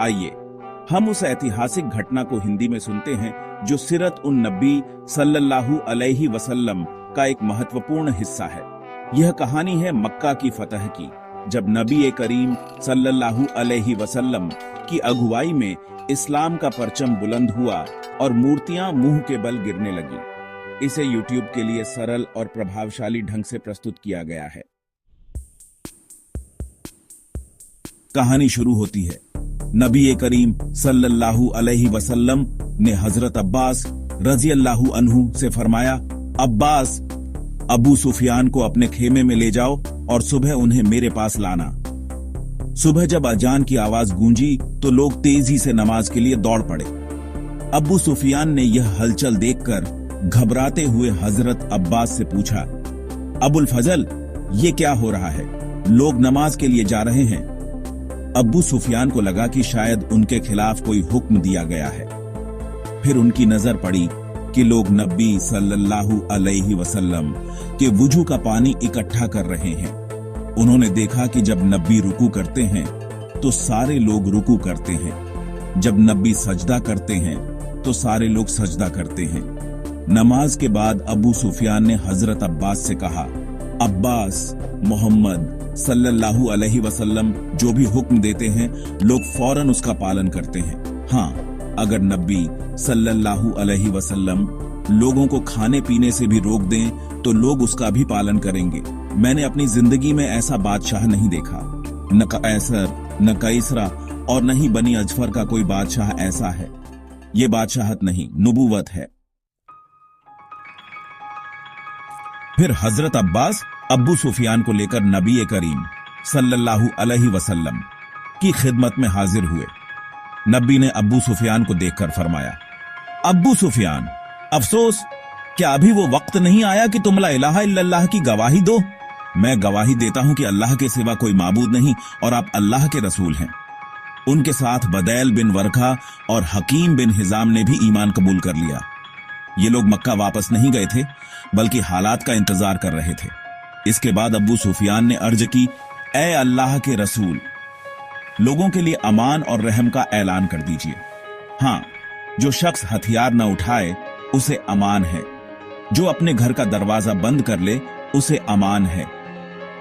आइए हम उस ऐतिहासिक घटना को हिंदी में सुनते हैं जो सीरत उन नबी सल्लल्लाहु अलैहि वसल्लम का एक महत्वपूर्ण हिस्सा है। यह कहानी है मक्का की फतह की, जब नबी करीम सल्लल्लाहु अलैहि वसल्लम की अगुवाई में इस्लाम का परचम बुलंद हुआ और मूर्तियां मुंह के बल गिरने लगी। इसे यूट्यूब के लिए सरल और प्रभावशाली ढंग से प्रस्तुत किया गया है। कहानी शुरू होती है। नबी करीम सल्लल्लाहु अलैहि वसल्लम ने हजरत अब्बास रजी अल्लाहु अन्हु से फरमाया, अब्बास, अबू सुफियान को अपने खेमे में ले जाओ और सुबह उन्हें मेरे पास लाना। सुबह जब अजान की आवाज गूंजी तो लोग तेजी से नमाज के लिए दौड़ पड़े। अबू सुफियान ने यह हलचल देखकर घबराते हुए हजरत अब्बास से पूछा, अबुल फजल, ये क्या हो रहा है? लोग नमाज के लिए जा रहे हैं। अबू सुफियान को लगा कि शायद उनके खिलाफ कोई हुक्म दिया गया है। फिर उनकी नजर पड़ी कि लोग नबी सल्लल्लाहु अलैहि वसल्लम के वुजू का पानी इकट्ठा कर रहे हैं। उन्होंने देखा कि जब नबी रुकू करते हैं तो सारे लोग रुकू करते हैं, जब नबी सजदा करते हैं तो सारे लोग सजदा करते हैं। नमाज के बाद अबू सुफियान ने हजरत अब्बास से कहा, अब्बास, मोहम्मद सल्लल्लाहु अलैहि वसल्लम जो भी हुक्म देते हैं लोग फौरन उसका पालन करते हैं। हाँ, अगर नबी सल्लल्लाहु अलैहि वसल्लम लोगों को खाने पीने से भी रोक दें तो लोग उसका भी पालन करेंगे। मैंने अपनी जिंदगी में ऐसा बादशाह नहीं देखा, न कैसर, न कैसरा और न ही बनी अजफर का कोई बादशाह ऐसा है। ये बादशाहत नहीं, नबूवत है। फिर हजरत अब्बास अब्बू सुफियान को लेकर नबी करीम सल्लल्लाहु अलैहि वसल्लम की खिदमत में हाजिर हुए। नबी ने अब्बू सुफियान को देखकर फरमाया, अब्बू सुफियान, अफसोस, क्या अभी वो वक्त नहीं आया कि तुम ला इलाहा इल्लल्लाह की गवाही दो? मैं गवाही देता हूं कि अल्लाह के सिवा कोई माबूद नहीं और आप अल्लाह के रसूल हैं। उनके साथ बदैल बिन वर्का और हकीम बिन हिजाम ने भी ईमान कबूल कर लिया। ये लोग मक्का वापस नहीं गए थे, बल्कि हालात का इंतजार कर रहे थे। इसके बाद अब्बू सुफियान ने अर्ज की, ए अल्लाह के रसूल, लोगों के लिए अमान और रहम का ऐलान कर दीजिए। हाँ, जो शख्स हथियार न उठाए उसे अमान है, जो अपने घर का दरवाजा बंद कर ले उसे अमान है,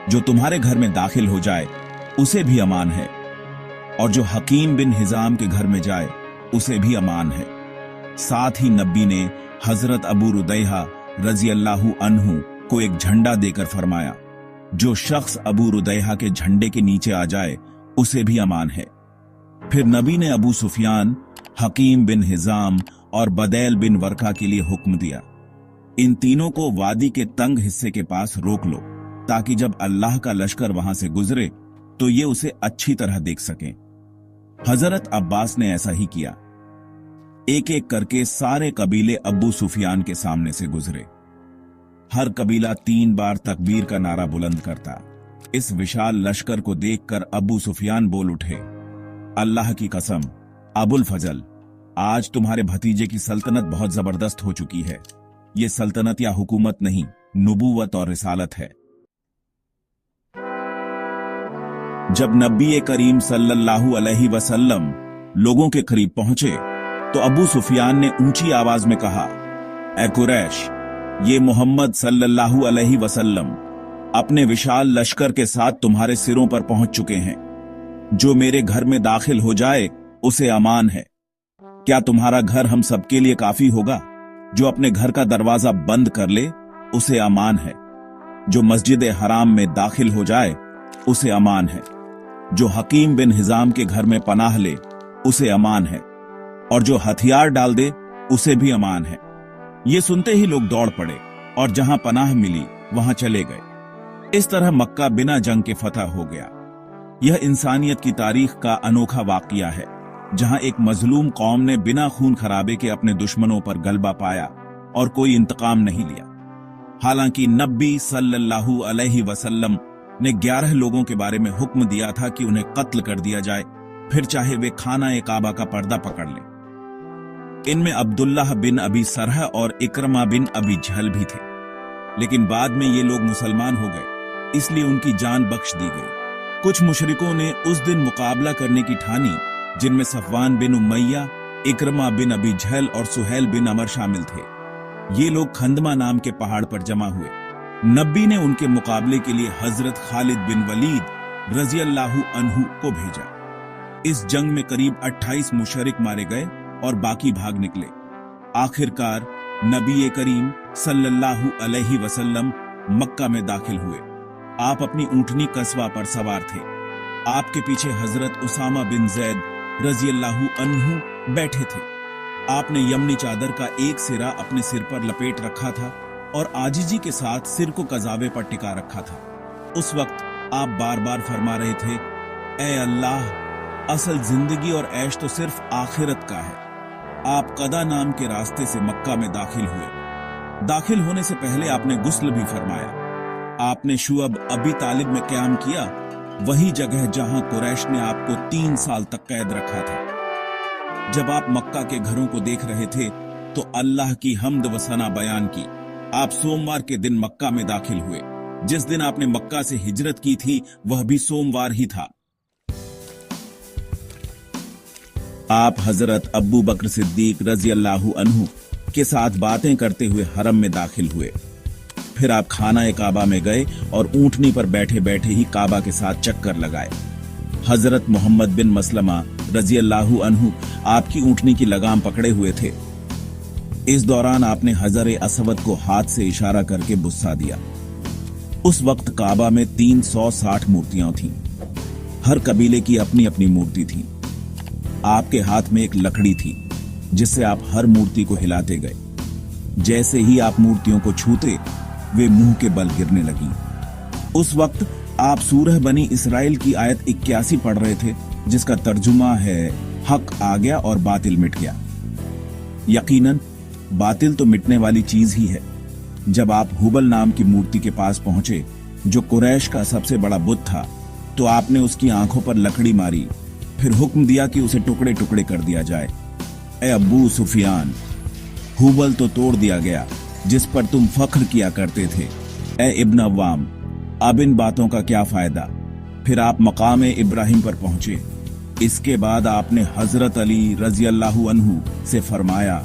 जो तुम्हारे घर में दाखिल हो जाए उसे भी अमान है, और जो हकीम बिन हिजाम के घर में जाए उसे भी अमान है। साथ ही नबी ने हजरत अबू रुदैहा रजी अल्लाहु अन्हु को एक झंडा देकर फरमाया, जो शख्स अबू रुदैहा के झंडे के नीचे आ जाए उसे भी अमान है। फिर नबी ने अबू सुफियान, हकीम बिन हिजाम और बदैल बिन वर्का के लिए हुक्म दिया, इन तीनों को वादी के तंग हिस्से के पास रोक लो, ताकि जब अल्लाह का लश्कर वहां से गुजरे तो ये उसे अच्छी तरह देख सकें। हजरत अब्बास ने ऐसा ही किया। एक एक करके सारे कबीले अब्बू सुफियान के सामने से गुजरे। हर कबीला 3 बार तकबीर का नारा बुलंद करता। इस विशाल लश्कर को देखकर अबू सुफियान बोल उठे, अल्लाह की कसम, अबुल फजल, आज तुम्हारे भतीजे की सल्तनत बहुत जबरदस्त हो चुकी है। ये सल्तनत या हुकूमत नहीं, नबूवत और रिसालत है। जब नबी करीम सल्लल्लाहु अलैहि वसल्लम लोगों के करीब पहुंचे तो अबू सुफियान ने ऊंची आवाज में कहा, ए कुरैश, ये मोहम्मद सल्लल्लाहु अलैहि वसल्लम अपने विशाल लश्कर के साथ तुम्हारे सिरों पर पहुंच चुके हैं। जो मेरे घर में दाखिल हो जाए उसे अमान है। क्या तुम्हारा घर हम सबके लिए काफी होगा? जो अपने घर का दरवाजा बंद कर ले उसे अमान है। जो मस्जिद हराम में दाखिल हो जाए उसे अमान है। जो हकीम बिन हिजाम के घर में पनाह ले उसे अमान है, और जो हथियार डाल दे उसे भी अमान है। ये सुनते ही लोग दौड़ पड़े और जहां पनाह मिली वहां चले गए। इस तरह मक्का बिना जंग के फतह हो गया। यह इंसानियत की तारीख का अनोखा वाकया है, जहां एक मजलूम कौम ने बिना खून खराबे के अपने दुश्मनों पर गलबा पाया और कोई इंतकाम नहीं लिया। हालांकि नबी सल्लल्लाहु अलैहि वसल्लम ने 11 लोगों के बारे में हुक्म दिया था कि उन्हें कत्ल कर दिया जाए, फिर चाहे वे खाना ए काबा का पर्दा पकड़ लें। इनमें अब्दुल्लाह बिन अबी सरह और इकरमा बिन अबी जहल भी थे, लेकिन बाद में ये लोग मुसलमान हो गए, इसलिए उनकी जान बख्श दी गई। कुछ मुशरिकों ने उस दिन मुकाबला करने की ठानी, जिनमें सफवान बिन उमैया, इकरमा बिन अबी जहल और सुहैल बिन अमर शामिल थे। ये लोग खंदमा नाम के पहाड़ पर जमा हुए। नबी ने उनके मुकाबले के लिए हजरत खालिद बिन वलीद रजी अल्लाहु अन्हु को भेजा। इस जंग में करीब 28 मुशरिक मारे गए और बाकी भाग निकले। आखिरकार नबी करीम सल्लल्लाहु अलैहि वसल्लम मक्का में दाखिल हुए। आप अपनी ऊंटनी कस्वा पर सवार थे। आपके पीछे हजरत उसामा बिन जैद रजी अल्लाहु अन्हु बैठे थे। आपने यमनी चादर का एक सिरा अपने सिर पर लपेट रखा था और आजिजी के साथ सिर को कजावे पर टिका रखा था। उस वक्त आप बार बार फरमा रहे थे, ए अल्लाह, असल जिंदगी और ऐश तो सिर्फ आखिरत का है। आप कदा नाम के रास्ते से मक्का में दाखिल हुए। दाखिल होने से पहले आपने गुस्ल भी फरमाया। आपने शुअब अबी तालिब में क़याम किया, वही जगह जहां कुरैश ने आपको 3 साल तक कैद रखा था। जब आप मक्का के घरों को देख रहे थे तो अल्लाह की हम्द व सना बयान की। आप सोमवार के दिन मक्का में दाखिल हुए। जिस दिन आपने मक्का से हिजरत की थी वह भी सोमवार ही था। आप हजरत अब्बू बकर सिद्दीक रजी अल्लाहु अन्हु के साथ बातें करते हुए हरम में दाखिल हुए। फिर आप खाना काबा में गए और ऊंटनी पर बैठे बैठे ही काबा के साथ चक्कर लगाए। हजरत मोहम्मद बिन मसलमा रजी अल्लाहु अन्हु आपकी ऊंटनी की लगाम पकड़े हुए थे। इस दौरान आपने हजर असवद को हाथ से इशारा करके बुस्सा दिया। उस वक्त काबा में 360 मूर्तियां थीं। हर कबीले की अपनी अपनी मूर्ति थी। आपके हाथ में एक लकड़ी थी जिससे आप हर मूर्ति को हिलाते गए। जैसे ही आप मूर्तियों को छूते वे मुंह के बल गिरने लगी। उस वक्त आप सूरह बनी इसराइल की आयत 81 पढ़ रहे थे, जिसका तर्जुमा है, हक आ गया और बातिल मिट गया। यकीनन बातिल तो मिटने वाली चीज ही है। जब आप हुबल नाम की मूर्ति के पास पहुंचे, जो कुरैश का सबसे बड़ा बुत था, तो आपने उसकी आंखों पर लकड़ी मारी। फिर हुक्म दिया कि उसे टुकड़े टुकड़े कर दिया जाए। ए अबू सुफियान, हुबल तो तोड़ दिया गया जिस पर तुम फख्र किया करते थे। ए इब्न अव्वाम, अब इन बातों का क्या फायदा। फिर आप मकाम इब्राहिम पर पहुंचे। इसके बाद आपने हजरत अली रजी अल्लाहु अन्हु से फरमाया,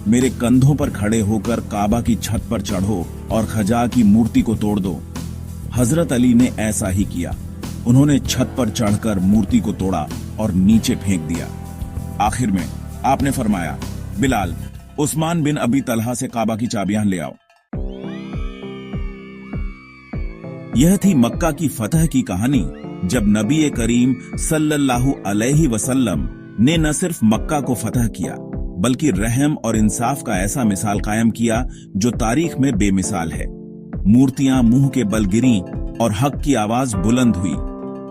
मेरे कंधों पर खड़े होकर काबा की छत पर चढ़ो और खजा की मूर्ति को तोड़ दो। हजरत अली ने ऐसा ही किया। उन्होंने छत पर चढ़कर मूर्ति को तोड़ा और नीचे फेंक दिया। आखिर में आपने फरमाया, बिलाल, उस्मान बिन अबी तलहा से काबा की चाबियां ले आओ। यह थी मक्का की फतह की कहानी, जब नबी करीम सल्लल्लाहु अलैहि वसल्लम ने न सिर्फ मक्का को फतह किया, बल्कि रहम और इंसाफ का ऐसा मिसाल कायम किया जो तारीख में बेमिसाल है। मूर्तियां मुंह के बल गिरी और हक की आवाज बुलंद हुई।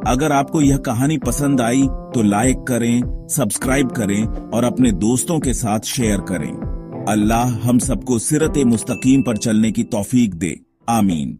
अगर आपको यह कहानी पसंद आई तो लाइक करें, सब्सक्राइब करें और अपने दोस्तों के साथ शेयर करें। अल्लाह हम सबको सिरत मुस्तकीम पर चलने की तौफीक दे। आमीन।